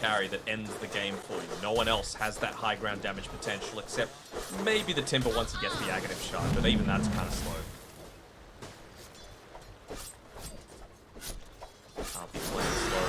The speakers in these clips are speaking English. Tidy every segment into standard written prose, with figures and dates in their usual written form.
carry that ends the game for you. No one else has that high ground damage potential except maybe the Timber once he gets the Aghanim shard, but even that's kind of slow. I'll be playing slow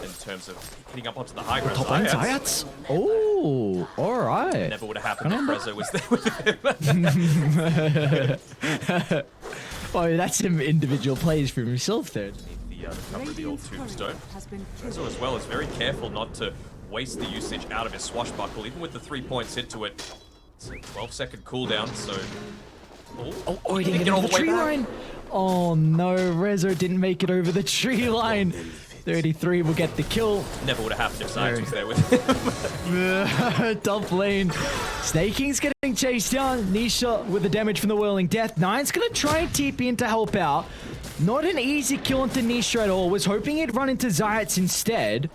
in terms of hitting up onto the high ground. Top lane Zayats. Oh, alright. Never would have happened if Rezo was there with him. Oh, that's some individual plays for himself there. The cover of the old tombstone. Rezo as well is very careful not to waste the usage out of his swashbuckle, even with the 3 points hit to it. It's a 12-second cooldown, so... Oh, he didn't get over the tree line. Oh no, Rezo didn't make it over the tree line. 33 will get the kill. Never would have happened if Soniqs was there with him. Top lane. Snaking's getting chased down. Nisha with the damage from the Whirling Death. Nine's gonna try and TP in to help out. Not an easy kill onto Nisha at all. Was hoping he'd run into Zayats instead.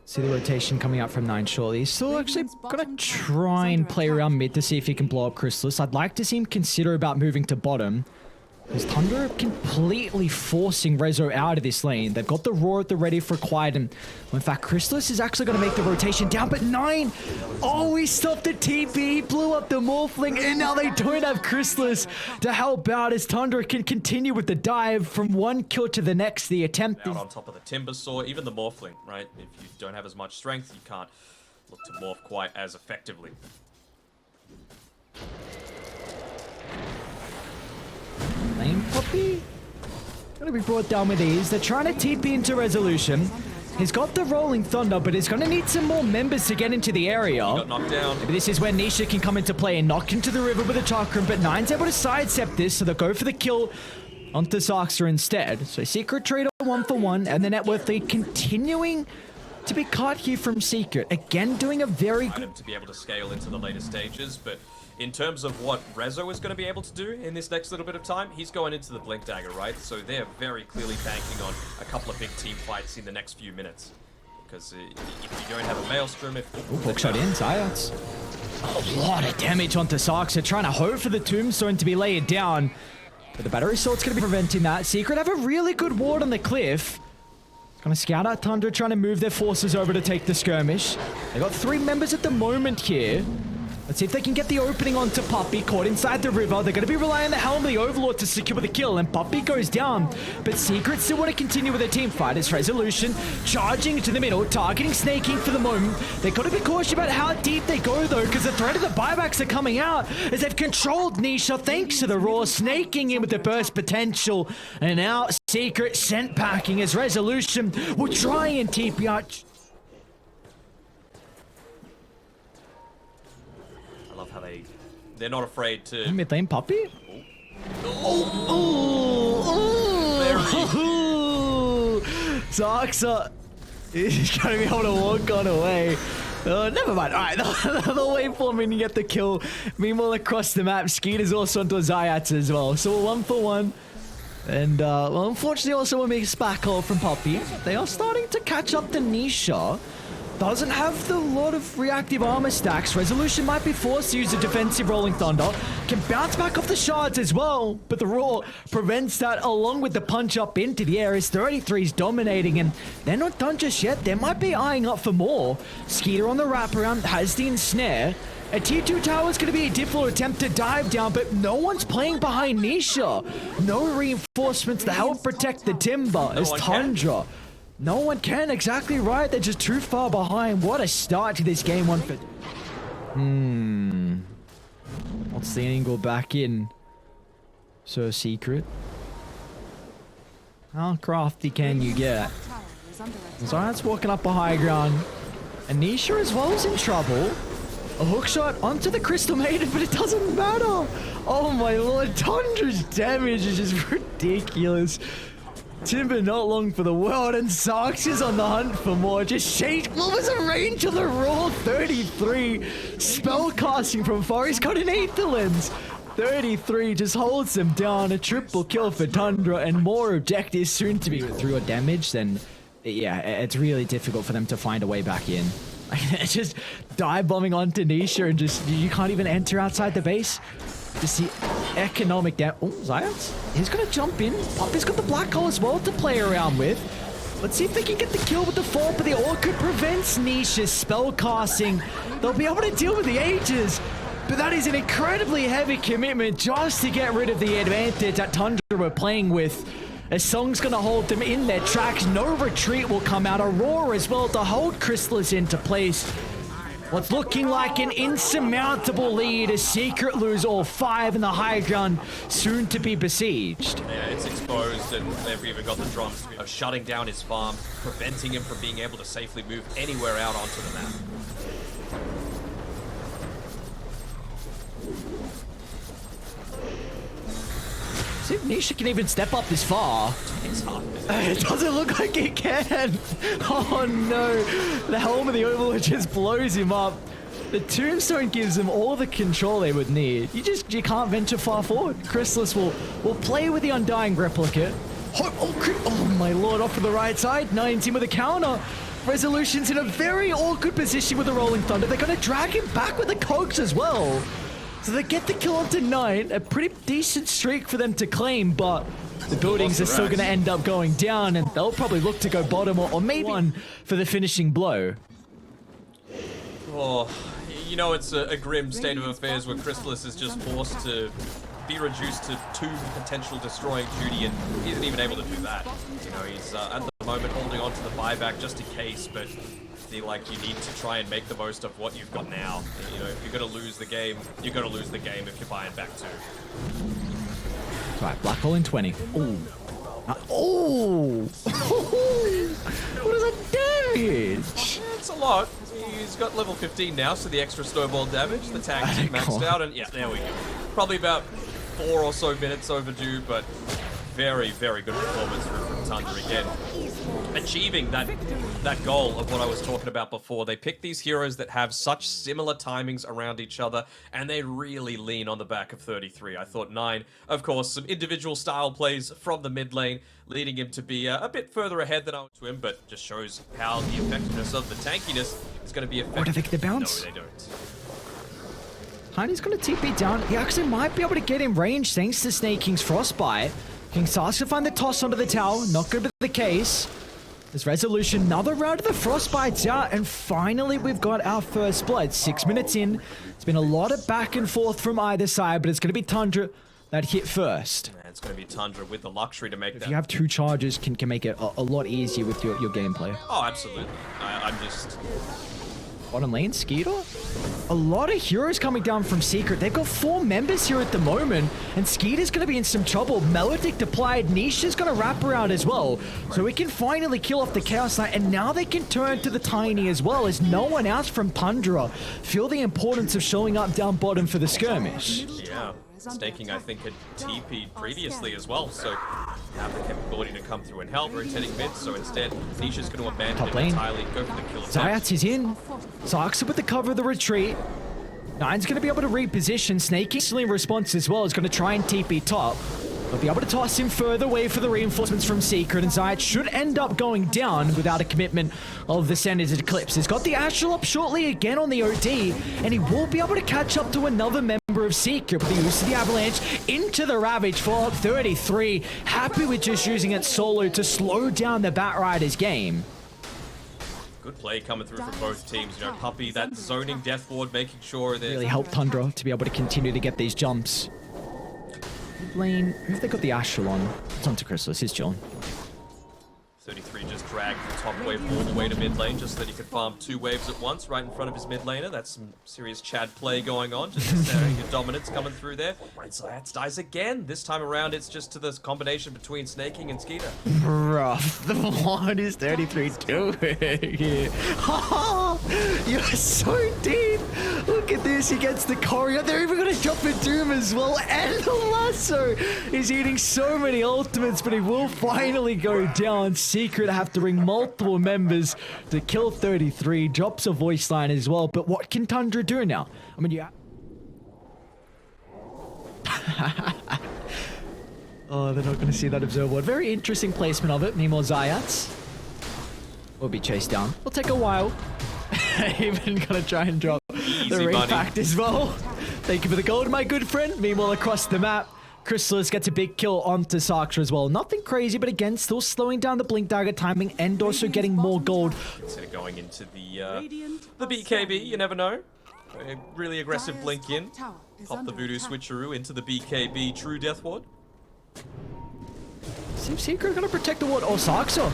See the rotation coming out from Nine shortly. He's still actually gonna try and play around mid to see if he can blow up Chrysalis. I'd like to see him consider about moving to bottom. Because Tundra completely forcing Rezo out of this lane. They've got the Roar at the ready for quiet. And in fact, Chrysalis is actually going to make the rotation down. But Nine, oh, he stopped the TP. He blew up the Morphling. And now they don't have Chrysalis to help out as Tundra can continue with the dive from one kill to the next. The attempt out on top of the Timber Saw, even the Morphling, right? If you don't have as much strength, you can't look to morph quite as effectively. Lane Puppy gonna be brought down with ease. They're trying to TP into Resolution. He's got the Rolling Thunder, but he's gonna need some more members to get into the area. He got knocked down. Maybe this is where Nisha can come into play and knock into the river with a Chakram, but Nine's able to sidestep this, so they'll go for the kill onto Soniqs instead. So Secret Trader 1-for-1, and the net worth lead continuing to be cut here from Secret. Again, doing a very good... to be able to scale into the later stages, but in terms of what Rezo is going to be able to do in this next little bit of time, he's going into the Blink Dagger, right? So they're very clearly banking on a couple of big team fights in the next few minutes. Because if you don't have a Maelstrom, if... Hook shot in, Zayats. A lot of damage onto Soniqs. They're trying to hope for the Tombstone to be laid down. But the Battery Sword's going to be preventing that. Secret have a really good ward on the cliff. Gonna scout out Tundra, trying to move their forces over to take the skirmish. They got 3 members at the moment here. Let's see if they can get the opening onto Puppy, caught inside the river. They're going to be relying on the Helm of the Overlord to secure the kill, and Puppy goes down. But Secret still want to continue with their team fight as Resolution charging into the middle, targeting Snaking for the moment. They've got to be cautious about how deep they go, though, because the threat of the buybacks are coming out as they've controlled Nisha thanks to the Roar, Snaking in with the burst potential. And now Secret sent packing as Resolution will try and TP out. I love how they're not afraid to... Mid lane Puppy? Soniqs is going to be able to walk on away. Never mind. Alright, they'll wait for him and get the kill. Meanwhile, across the map, Skeeter's also onto Zayats as well. So we're 1-for-1. And, well, unfortunately, also a big spackle from Puppy. They are starting to catch up to Nisha. Doesn't have the lot of reactive armor stacks. Resolution might be forced to use a defensive Rolling Thunder. Can bounce back off the shards as well. But the Roar prevents that along with the punch up into the air as 33's dominating. And they're not done just yet. They might be eyeing up for more. Skeeter on the wraparound has the ensnare. A tier 2 tower is going to be a difficult attempt to dive down, but no one's playing behind Nisha. No reinforcements to help protect the Timber as Tundra. No one can, exactly right. They're just too far behind. What a start to this game 1 for... What's the angle back in? So Secret. How crafty can you get? Zion's walking up a high ground. Anisha as well is in trouble. A hook shot onto the Crystal Maiden, but it doesn't matter. Oh my lord, Tundra's damage is just ridiculous. Timber not long for the world, and Soniqs is on the hunt for more. Just shake. What was the range of the Roar? 33. Spell casting from far. He's got an Aetherlens. 33 just holds them down. A triple kill for Tundra, and more objectives soon to be. Through your damage, then yeah, it's really difficult for them to find a way back in. It's just dive bombing onto Nisha, and just you can't even enter outside the base. Just the economic damage. Oh, Zayats. He's going to jump in. Puppy's got the black hole as well to play around with. Let's see if they can get the kill with the fall, but the Orchid prevents Nisha's spell casting. They'll be able to deal with the Aegis, but that is an incredibly heavy commitment just to get rid of the advantage that Tundra were playing with. A song's gonna hold them in their tracks. No retreat will come out. Aurora as well to hold Chrysalis into place. What's looking like an insurmountable lead as Secret lose all 5 in the high ground, soon to be besieged. Yeah, it's exposed, and they've even got the drums shutting down his farm, preventing him from being able to safely move anywhere out onto the map. See if Nisha can even step up this far. It's hard. It doesn't look like it can. Oh no. The Helm of the Overlord just blows him up. The Tombstone gives them all the control they would need. You can't venture far forward. Chrysalis will play with the Undying Replicate. Oh my lord, off to the right side. 19 with a counter. Resolution's in a very awkward position with the Rolling Thunder. They're going to drag him back with the Cogs as well. So they get the kill onto 9, a pretty decent streak for them to claim, but the buildings are still going to end up going down, and they'll probably look to go bottom or maybe one for the finishing blow. Oh, you know, it's a grim state of affairs where Chrysalis is just forced to be reduced to 2 potential destroying duty, and he isn't even able to do that. You know, he's at the moment holding on to the buyback just in case, but I feel like you need to try and make the most of what you've got now. You know, if you're going to lose the game, you're going to lose the game if you're buying back too. Right, Black Hole in 20. Oh. Oh! What is that damage? It's a lot. He's got level 15 now, so the extra snowball damage, the tank is maxed out, and yeah, there we go. Probably about 4 or so minutes overdue, but very, very good performance from Tundra again. Achieving that goal of what I was talking about before. They pick these heroes that have such similar timings around each other, and they really lean on the back of 33. I thought 9, of course, some individual style plays from the mid lane, leading him to be a bit further ahead than I was to him, but just shows how the effectiveness of the tankiness is going to be effective. Or do they get the bounce? No, they don't. Heidi's going to TP down. He actually might be able to get in range thanks to Snake King's Frostbite. King starts to find the toss onto the tower. Not going to be the case. There's Resolution. Another round of the Frostbite's out. And finally, we've got our first blood. 6 minutes in. It's been a lot of back and forth from either side, but it's going to be Tundra that hit first. And it's going to be Tundra with the luxury to make that. If you have 2 charges, can make it a lot easier with your gameplay. Oh, absolutely. I'm just... Bottom lane, Skeeter? A lot of heroes coming down from Secret. They've got 4 members here at the moment, and Skeeter's going to be in some trouble. Melodic deployed, Nisha's going to wrap around as well. So we can finally kill off the Chaos Knight, and now they can turn to the Tiny as well, as no one else from Tundra feel the importance of showing up down bottom for the skirmish. Yeah. Staking, I think, had TP'd previously as well, so have the capability to come through and help, rotating mid, so instead, Nisha's going to abandon it entirely, go for the kill attempt. Zayats is in. Zarks with the cover of the retreat. Nine's going to be able to reposition. Snake instantly response as well is going to try and TP top. They'll be able to toss him further away for the reinforcements from Secret, and Zayat should end up going down without a commitment of the Senators Eclipse. He's got the Astral up shortly again on the OD, and he will be able to catch up to another member of Secret with the use of the Avalanche into the Ravage for 33. Happy with just using it solo to slow down the Batrider's game. Good play coming through from both teams. You know, Puppy, that zoning death ward, making sure there's... Really helped Tundra to be able to continue to get these jumps. Lane, who have they got the Astral on? It's onto Chrysalis, he's chilling. 33 just dragged the top wave all the way to mid lane just so that he could farm 2 waves at once right in front of his mid laner. That's some serious Chad play going on, just staring at dominance coming through there. And Zayats dies again. This time around it's just to this combination between Snaking and Skeeter. Bruh, what is 33 doing here? You're so deep. Look at this, he gets the Courier. They're even gonna drop a Doom as well, and the Lasso. He's eating so many ultimates, but he will finally go down. Secret have to bring multiple members to kill 33. Drops a voice line as well, but what can Tundra do now? I mean, yeah. Oh, they're not going to see that observer ward. Very interesting placement of it. Meanwhile, Zayats will be chased down. Will take a while. Even going to try and drop the repact as well. Thank you for the gold, my good friend. Meanwhile, across the map, Chrysalis gets a big kill onto Soniqs as well. Nothing crazy, but again, still slowing down the Blink Dagger timing and also getting more gold. Instead of going into the BKB, you never know. A really aggressive blink in. Pop the Voodoo switcheroo into the BKB True Death Ward. Seems Secret gonna protect the ward. Oh, Soniqs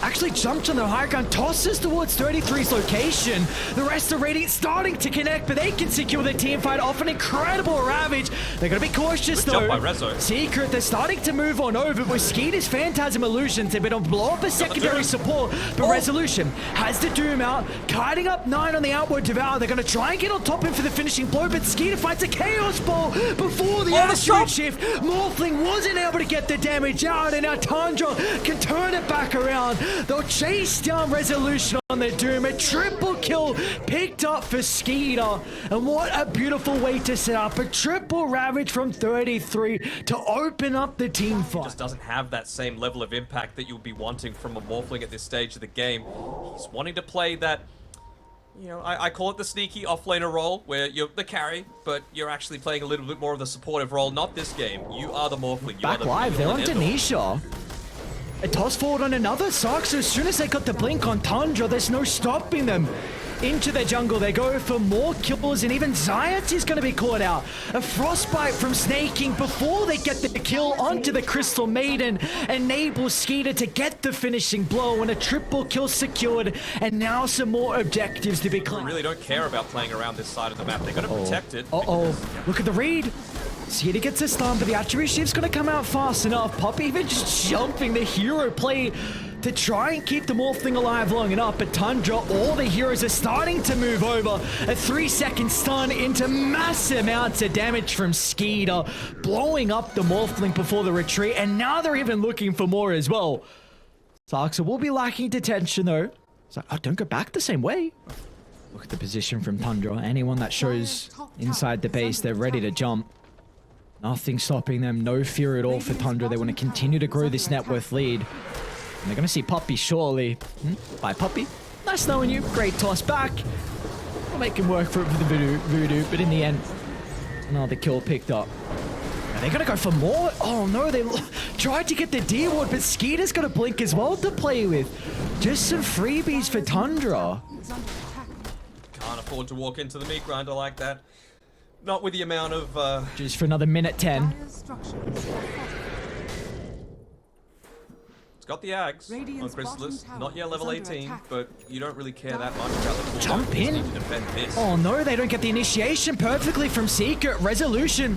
actually jumped on the high ground, tosses towards 33's location. The rest of Radiant starting to connect, but they can secure the team fight off an incredible Ravage. They're going to be cautious Good though. job by Rezo. Secret, they're starting to move on over with Skeeter's Phantasm Illusions. They've been on blow up a secondary support, but Resolution has the Doom out, kiting up 9 on the outward Devour. They're going to try and get on top of him for the finishing blow, but Skeeter finds a Chaos Ball before the Aster shift. Morphling wasn't able to get the damage out, and now Tundra can turn it back around. They'll chase down Resolution on their Doom. A triple kill picked up for Skeeter. And what a beautiful way to set up a triple Ravage from 33 to open up the team fight. Just doesn't have that same level of impact that you'll be wanting from a Morphling at this stage of the game. He's wanting to play that, you know, I call it the sneaky offlaner role, where you're the carry, but you're actually playing a little bit more of the supportive role. Not this game. You are the Morphling. You Back are the live, they're on Denisha. A toss forward on another Soniqs. As soon as they got the blink on Tundra, there's no stopping them. Into the jungle, they go for more kills, and even Zayat is going to be caught out. A frostbite from Snaking before they get the kill onto the Crystal Maiden enables Skeeter to get the finishing blow, and a triple kill secured, and now some more objectives to be claimed. They really don't care about playing around this side of the map. They're going to protect it. Look at the read. Skeeter gets a stun, but the attribute shift's going to come out fast enough. Poppy even just jumping the hero play to try and keep the Morphling alive long enough, but Tundra, all the heroes are starting to move over. A 3-second stun into massive amounts of damage from Skeeter, blowing up the Morphling before the retreat, and now they're even looking for more as well. Soniqs will be lacking detention though. It's like, oh, don't go back the same way. Look at the position from Tundra. Anyone that shows inside the base, they're ready to jump. Nothing stopping them, no fear at all for Tundra. They want to continue to grow this net worth lead. And they're going to see Puppy shortly. Bye, Puppy. Nice knowing you. Great toss back. We'll make him work for it for the Voodoo, but in the end, another kill picked up. Are they going to go for more? Oh no, they tried to get the D ward, but Skeeter's got a blink as well to play with. Just some freebies for Tundra. Can't afford to walk into the meat grinder like that. Not with the amount of... Just for another minute 10. It's got the Ags on Chrysalis. Not yet level 18, but you don't really care that much about the cooldown. Jump in. You need to defend this. Oh no, they don't get the initiation perfectly from Secret. Resolution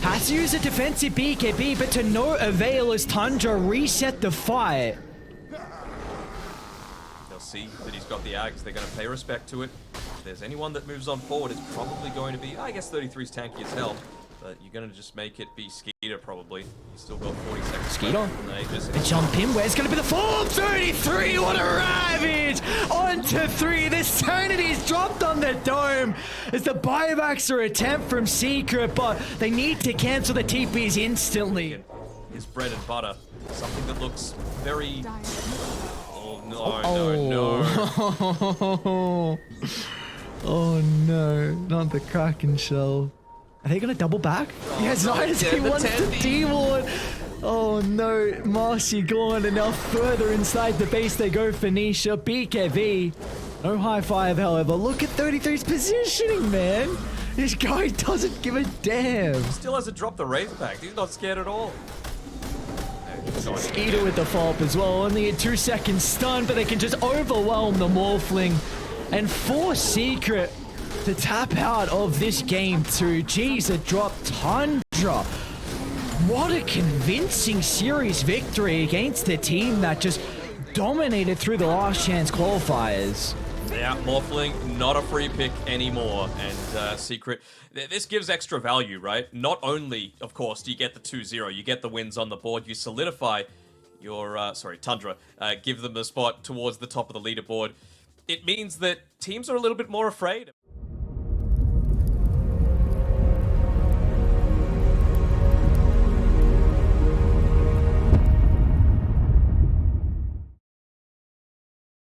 has to use a defensive BKB, but to no avail as Tundra reset the fight. They'll see that he's got the Ags. They're going to pay respect to it. If there's anyone that moves on forward, it's probably going to be, I guess 33's tanky as hell, but you're going to just make it be Skeeter probably. He's still got 40 seconds. Skeeter. They jump in. Where's going to be the fall? 33, what a ravage! On to 3. The Sanity's dropped on the dome as the buybacks are attempt from Secret, but they need to cancel the TPs instantly. His bread and butter. Something that looks very... No. Oh no, not the Kraken shell. Are they gonna double back? Yes, he wants the D-ward. Oh no, Marcy gone, and now further inside the base they go for Nisha. BKB. No high five, however. Look at 33's positioning, man. This guy doesn't give a damn. Still hasn't dropped the Wraith back. He's not scared at all. Skeeter with the follow-up as well. Only a 2-second stun, but they can just overwhelm the Morphling and force Secret to tap out of this game too. Jeez, a drop Tundra. What a convincing series victory against a team that just dominated through the last chance qualifiers. Yeah, Morphling, not a free pick anymore. And Secret, this gives extra value, right? Not only, of course, do you get the 2-0, you get the wins on the board, you solidify your, Tundra, give them a spot towards the top of the leaderboard. It means that teams are a little bit more afraid.